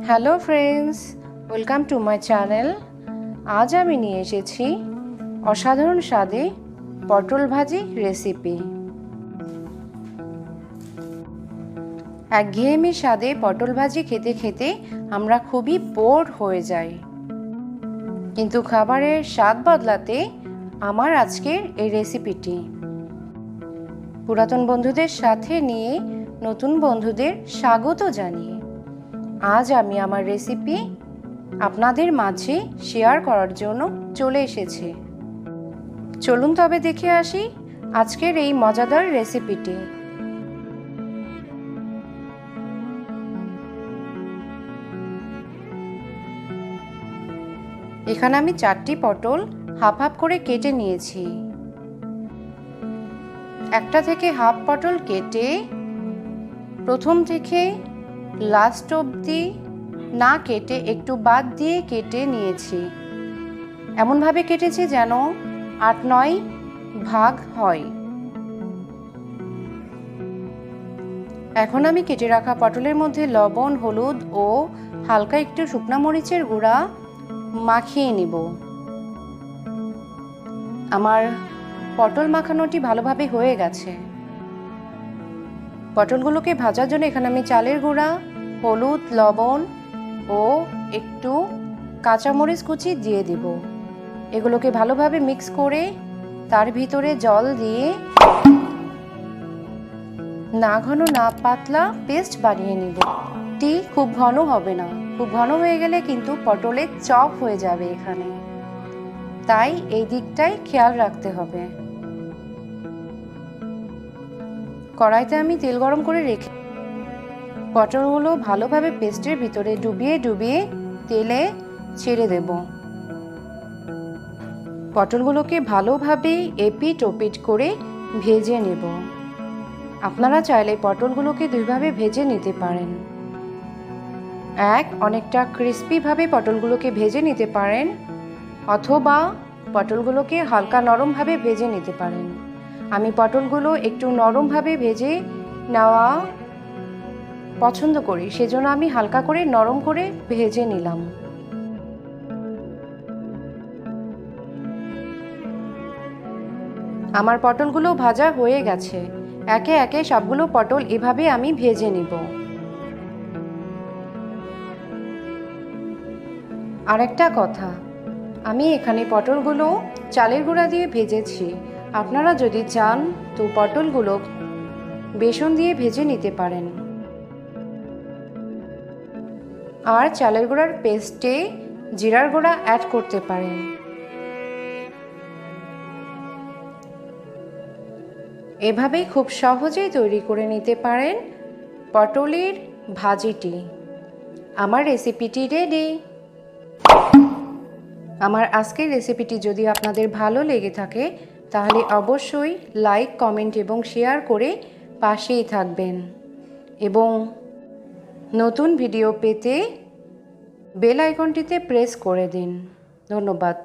Hello friends, welcome to my channel. আজ আমি নিয়ে এসেছি অসাধারণ স্বাদে পটল ভাজি রেসিপি। একঘেয়েমি স্বাদে পটল ভাজি খেতে খেতে আমরা খুবই বোর হয়ে যাই, কিন্তু খাবারের স্বাদ বদলাতে আমার আজকের এই রেসিপিটি পুরাতন বন্ধুদের সাথে নিয়ে নতুন বন্ধুদের স্বাগত জানিয়ে আজ আমি আমার রেসিপি আপনাদের মাঝে শেয়ার করার জন্য চলে এসেছি। চলুন তবে দেখে আসি আজকের এই মজাদার রেসিপিটি। এখানে আমি 4টি পটল হাফ হাফ করে কেটে নিয়েছি। একটা থেকে হাফ পটল কেটে প্রথম থেকে লাস্ট অবধি না কেটে একটু বাদ দিয়ে কেটে নিয়েছি। এমনভাবে কেটেছি যেন 8-9 ভাগ হয়। এখন আমি কেটে রাখা পটলের মধ্যে লবণ, হলুদ ও হালকা একটু শুকনো মরিচের গুঁড়া মাখিয়ে নিব। আমার পটল মাখানোটি ভালোভাবে হয়ে গেছে। পটলগুলোকে ভাজার জন্য এখানে আমি চালের গুঁড়া, হলুদ, লবণ ও একটু কাঁচামরিচ কুচি দিয়ে দিব। এগুলোকে ভালোভাবে মিক্স করে তার ভিতরে জল দিয়ে না ঘন না পাতলা পেস্ট বানিয়ে নিব। খুব ঘন হবে না, খুব ঘন হয়ে গেলে কিন্তু পটলের চপ হয়ে যাবে এখানে, তাই এই দিকটাই খেয়াল রাখতে হবে। কড়াইতে আমি তেল গরম করে রেখে পটলগুলো ভালোভাবে পেস্টের ভিতরে ডুবিয়ে ডুবিয়ে তেলে ছেড়ে দেব। পটলগুলোকে ভালোভাবে এপিট ওপিট করে ভেজে নেব। আপনারা চাইলে পটলগুলোকে দুইভাবে ভেজে নিতে পারেন। অনেকটা ক্রিস্পিভাবে পটলগুলোকে ভেজে নিতে পারেন, অথবা পটলগুলোকে হালকা নরমভাবে ভেজে নিতে পারেন। আমি পটলগুলো একটু নরমভাবে ভেজে নেওয়া পছন্দ করি, সেজন্য আমি হালকা করে নরম করে ভেজে নিলাম। আমার পটলগুলো ভাজা হয়ে গেছে। একে একে সবগুলো পটল এভাবে আমি ভেজে নিব। আরেকটা কথা, আমি এখানে পটলগুলো চালের গুঁড়া দিয়ে ভেজেছি। আপনারা যদি চান তো পটলগুলো বেসন দিয়ে ভেজে নিতে পারেন। আর চালের গুঁড়ার পেস্টে জিরার গুঁড়া অ্যাড করতে পারেন। এভাবেই খুব সহজেই তৈরি করে নিতে পারেন পটলের ভাজিটি। আমার রেসিপিটি রেডি। আমার আজকের রেসিপিটি যদি আপনাদের ভালো লেগে থাকে তাহলে অবশ্যই লাইক, কমেন্ট এবং শেয়ার করে পাশেই থাকবেন, এবং নতুন ভিডিও পেতে বেল আইকনটিতে প্রেস করে দিন। ধন্যবাদ।